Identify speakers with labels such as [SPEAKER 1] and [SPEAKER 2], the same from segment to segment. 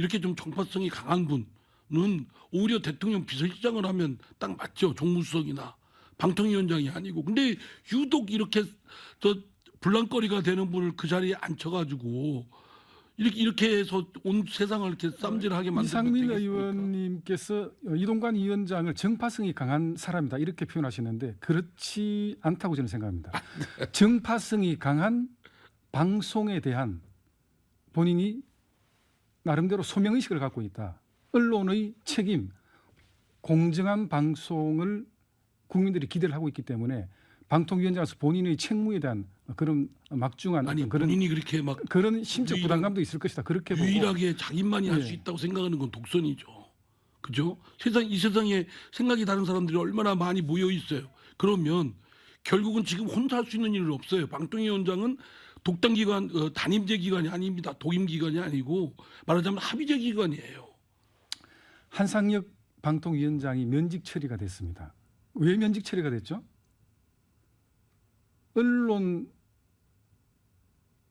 [SPEAKER 1] 이렇게 좀 정파성이 강한 분은 오히려 대통령 비서실장을 하면 딱 맞죠. 정무수석이나 방통위원장이 아니고. 근데 유독 이렇게 저 불랑거리가 되는 분을 그 자리에 앉혀가지고 이렇게 해서 온 세상을 이렇게 쌈질하게 만들면
[SPEAKER 2] 이상민
[SPEAKER 1] 되겠습니까?
[SPEAKER 2] 의원님께서 이동관 위원장을 정파성이 강한 사람이다 이렇게 표현하시는데 그렇지 않다고 저는 생각합니다. 정파성이 강한 방송에 대한 본인이 나름대로 소명의식을 갖고 있다. 언론의 책임, 공정한 방송을 국민들이 기대를 하고 있기 때문에 방통위원장으로서 본인의 책무에 대한 그런 막중한
[SPEAKER 1] 아니
[SPEAKER 2] 그런
[SPEAKER 1] 본인이 그렇게 막
[SPEAKER 2] 그런 심적 부담감도 있을 것이다. 그렇게 보고
[SPEAKER 1] 유일하게 자기만이 할 수
[SPEAKER 2] 예.
[SPEAKER 1] 있다고 생각하는 건 독선이죠. 그죠? 이 세상에 생각이 다른 사람들이 얼마나 많이 모여 있어요. 그러면 결국은 지금 혼자 할 수 있는 일은 없어요. 방통위원장은 독단 기관, 단임제 기관이 아닙니다. 독임 기관이 아니고 말하자면 합의제 기관이에요.
[SPEAKER 2] 한상혁 방통위원장이 면직 처리가 됐습니다. 왜 면직 처리가 됐죠?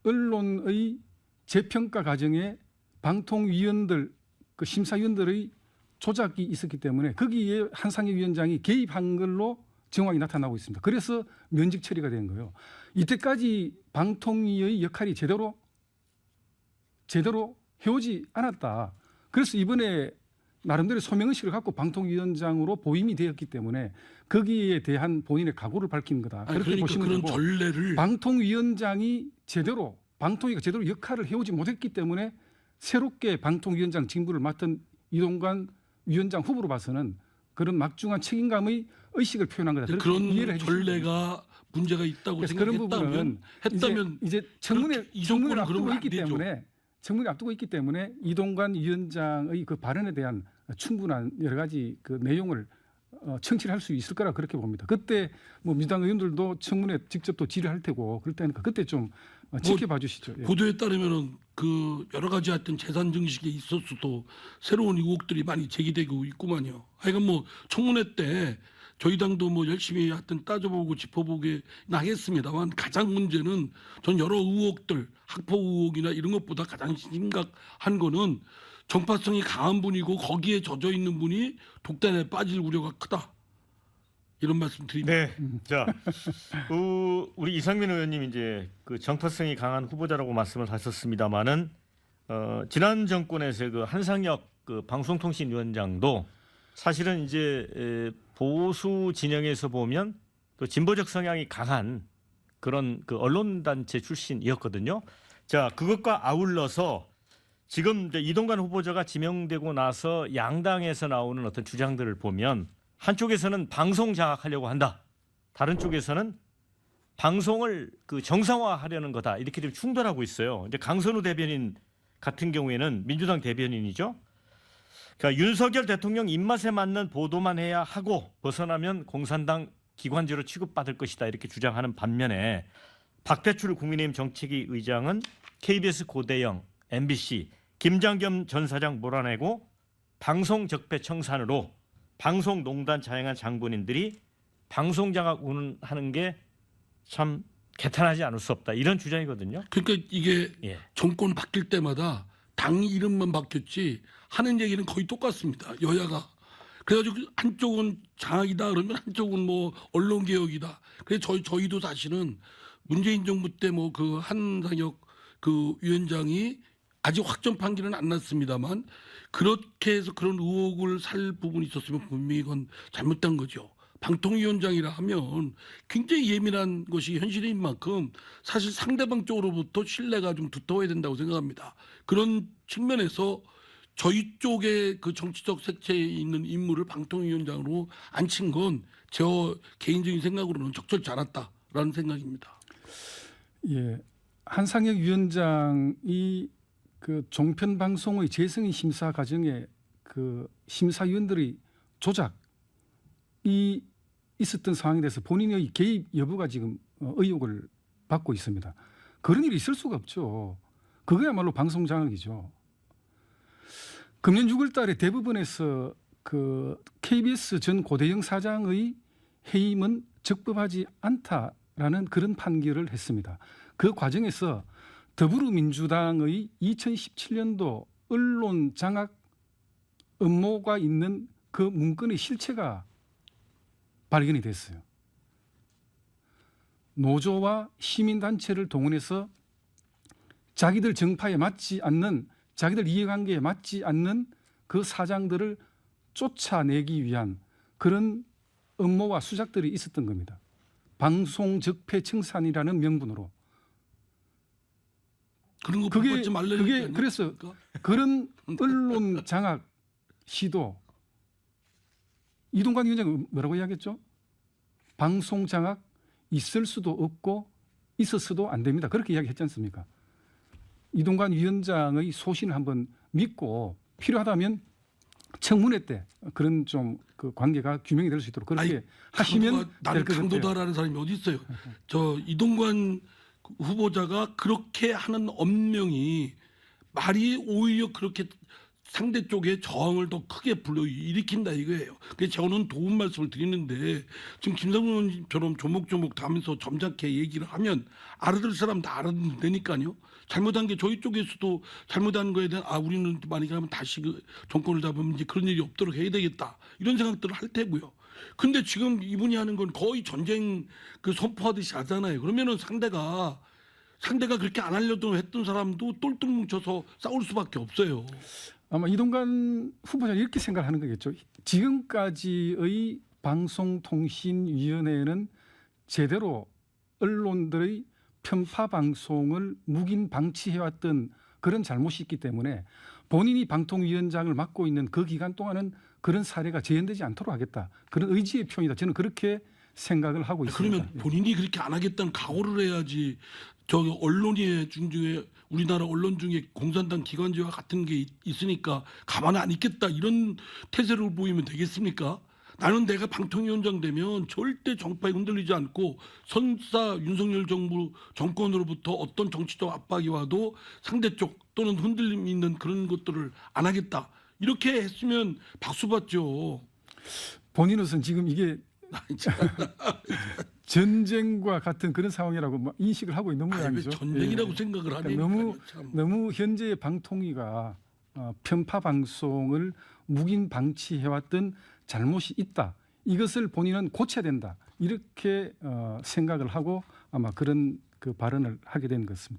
[SPEAKER 2] 언론의 재평가 과정에 방통위원들, 그 심사위원들의 조작이 있었기 때문에 거기에 한상혁 위원장이 개입한 걸로 정황이 나타나고 있습니다. 그래서 면직 처리가 된 거예요. 이때까지 방통위의 역할이 제대로 해오지 않았다. 그래서 이번에 나름대로 소명의식을 갖고 방통위원장으로 보임이 되었기 때문에 거기에 대한 본인의 각오를 밝힌 거다.
[SPEAKER 1] 아니,
[SPEAKER 2] 그렇게
[SPEAKER 1] 그러니까
[SPEAKER 2] 보시면
[SPEAKER 1] 그런
[SPEAKER 2] 되고
[SPEAKER 1] 전례를
[SPEAKER 2] 방통위원장이 방통위가 제대로 역할을 해오지 못했기 때문에 새롭게 방통위원장 직무를 맡은 이동관 위원장 후보로 봐서는 그런 막중한 책임감의 의식을 표현한 거다. 그렇게
[SPEAKER 1] 그런
[SPEAKER 2] 이해를 해주시면 됩니다.
[SPEAKER 1] 전례가 문제가 있다고
[SPEAKER 2] 그래서 그런
[SPEAKER 1] 생각했다면
[SPEAKER 2] 부분은 이제 청문회
[SPEAKER 1] 이
[SPEAKER 2] 청문회를
[SPEAKER 1] 정권은
[SPEAKER 2] 앞두고
[SPEAKER 1] 그러면
[SPEAKER 2] 있기
[SPEAKER 1] 안 되죠.
[SPEAKER 2] 때문에 청문회 앞두고 있기 때문에 이동관 위원장의 그 발언에 대한 충분한 여러 가지 그 내용을 청취를 할 수 있을 거라 그렇게 봅니다. 그때 뭐 민주당 의원들도 청문회 직접 또 질의할 테고 그럴 때니까 그때 좀 지켜봐 주시죠. 예.
[SPEAKER 1] 보도에 따르면은 그 여러 가지 하여튼 재산 증식에 있어서도 새로운 의혹들이 많이 제기되고 있구만요. 하여간 뭐 청문회 때 저희 당도 뭐 열심히 하여튼 따져보고 짚어보게 하겠습니다만 가장 문제는 전 여러 의혹들, 학폭 의혹이나 이런 것보다 가장 심각한 거는 정파성이 강한 분이고 거기에 젖어 있는 분이 독단에 빠질 우려가 크다. 이런 말씀 드립니다.
[SPEAKER 3] 네. 자, 우리 이상민 의원님 이제 그 정파성이 강한 후보자라고 말씀을 하셨습니다만은 지난 정권에서 그 한상혁 그 방송통신위원장도 사실은 이제 보수 진영에서 보면 또 진보적 성향이 강한 그런 그 언론단체 출신이었거든요. 자, 그것과 아울러서 지금 이제 이동관 후보자가 지명되고 나서 양당에서 나오는 어떤 주장들을 보면 한쪽에서는 방송 장악하려고 한다. 다른 쪽에서는 방송을 그 정상화하려는 거다. 이렇게 좀 충돌하고 있어요. 이제 강선우 대변인 같은 경우에는 민주당 대변인이죠. 그러니까 윤석열 대통령 입맛에 맞는 보도만 해야 하고 벗어나면 공산당 기관지로 취급받을 것이다. 이렇게 주장하는 반면에 박대출 국민의힘 정책위 의장은 KBS 고대영, MBC, 김장겸 전 사장 몰아내고 방송 적폐 청산으로 방송농단 자행한 장본인들이 방송 장악 운운하는 게 참 개탄하지 않을 수 없다. 이런 주장이거든요.
[SPEAKER 1] 그러니까 이게
[SPEAKER 3] 예.
[SPEAKER 1] 정권 바뀔 때마다 당 이름만 바뀌었지 하는 얘기는 거의 똑같습니다. 여야가. 그래가지고 한쪽은 장악이다 그러면 한쪽은 뭐 언론개혁이다. 그래서 저희도 사실은 문재인 정부 때 뭐 그 한상혁 그 위원장이 아직 확정 판결은 안 났습니다만 그렇게 해서 그런 의혹을 살 부분이 있었으면 분명히 이건 잘못된 거죠. 방통위원장이라 하면 굉장히 예민한 것이 현실인 만큼 사실 상대방 쪽으로부터 신뢰가 좀 두터워야 된다고 생각합니다. 그런 측면에서 저희 쪽에 그 정치적 색채에 있는 인물을 방통위원장으로 앉힌 건 제 개인적인 생각으로는 적절치 않았다라는 생각입니다.
[SPEAKER 2] 예, 한상혁 위원장이 그 종편 방송의 재승인 심사 과정에 그 심사위원들의 조작이 있었던 상황에 대해서 본인의 개입 여부가 지금 의혹을 받고 있습니다. 그런 일이 있을 수가 없죠. 그거야말로 방송 장악이죠. 금년 6월 달에 대법원에서 그 KBS 전 고대영 사장의 해임은 적법하지 않다라는 그런 판결을 했습니다. 그 과정에서 더불어민주당의 2017년도 언론 장악 음모가 있는 그 문건의 실체가 발견이 됐어요. 노조와 시민단체를 동원해서 자기들 정파에 맞지 않는, 자기들 이해관계에 맞지 않는 그 사장들을 쫓아내기 위한 그런 음모와 수작들이 있었던 겁니다. 방송 적폐 청산이라는 명분으로.
[SPEAKER 1] 그런 거
[SPEAKER 2] 그게
[SPEAKER 1] 보지 말라는
[SPEAKER 2] 그게
[SPEAKER 1] 게 아니에요?
[SPEAKER 2] 그래서
[SPEAKER 1] 그러니까?
[SPEAKER 2] 그런 언론 장악 시도, 이동관 위원장은 뭐라고 이야기했죠? 방송 장악 있을 수도 없고 있었어도 안 됩니다. 그렇게 이야기했지 않습니까? 이동관 위원장의 소신을 한번 믿고 필요하다면 청문회 때 그런 좀 그 관계가 규명이 될 수 있도록 그렇게
[SPEAKER 1] 아니,
[SPEAKER 2] 하시면
[SPEAKER 1] 나는
[SPEAKER 2] 될 것 같아요.
[SPEAKER 1] 강도다라는 사람이 어디 있어요? 저 이동관 후보자가 그렇게 하는 엄명이 말이 오히려 그렇게 상대 쪽에 저항을 더 크게 불러일으킨다 이거예요. 그래서 저는 도움 말씀을 드리는데 지금 김상훈 의원님처럼 조목조목 다면서 점잖게 얘기를 하면 알아들 사람 다 알아듣는다니까요. 잘못한 게 저희 쪽에서도 잘못한 거에 대한 우리는 만약에 하면 다시 그 정권을 잡으면 이제 그런 일이 없도록 해야 되겠다 이런 생각들을 할 테고요. 근데 지금 이분이 하는 건 거의 전쟁 그 선포하듯이 하잖아요. 그러면은 상대가 그렇게 안 하려고 했던 사람도 똘똘 뭉쳐서 싸울 수밖에 없어요.
[SPEAKER 2] 아마 이동관 후보자 이렇게 생각하는 거겠죠. 지금까지의 방송통신위원회는 제대로 언론들의 편파 방송을 묵인 방치해왔던 그런 잘못이 있기 때문에 본인이 방통위원장을 맡고 있는 그 기간 동안은 그런 사례가 재현되지 않도록 하겠다. 그런 의지의 표현이다. 저는 그렇게 생각을 하고 있습니다.
[SPEAKER 1] 그러면 본인이 그렇게 안 하겠다는 각오를 해야지. 저 언론의 중에 우리나라 언론 중에 공산당 기관지와 같은 게 있으니까 가만 안 있겠다 이런 태세를 보이면 되겠습니까? 나는 내가 방통위원장 되면 절대 정파에 흔들리지 않고 선사 윤석열 정부 정권으로부터 어떤 정치적 압박이 와도 상대 쪽 또는 흔들림 있는 그런 것들을 안 하겠다. 이렇게 했으면 박수 받죠.
[SPEAKER 2] 본인으로서는 지금 이게 전쟁과 같은 그런 상황이라고 인식을 하고 있는
[SPEAKER 1] 왜
[SPEAKER 2] 모양이죠.
[SPEAKER 1] 전쟁이라고
[SPEAKER 2] 예.
[SPEAKER 1] 생각을
[SPEAKER 2] 그러니까
[SPEAKER 1] 하니까 참.
[SPEAKER 2] 너무 현재의 방통위가 편파 방송을 묵인 방치해왔던 잘못이 있다. 이것을 본인은 고쳐야 된다. 이렇게 생각을 하고 아마 그런 그 발언을 하게 된 것 같습니다.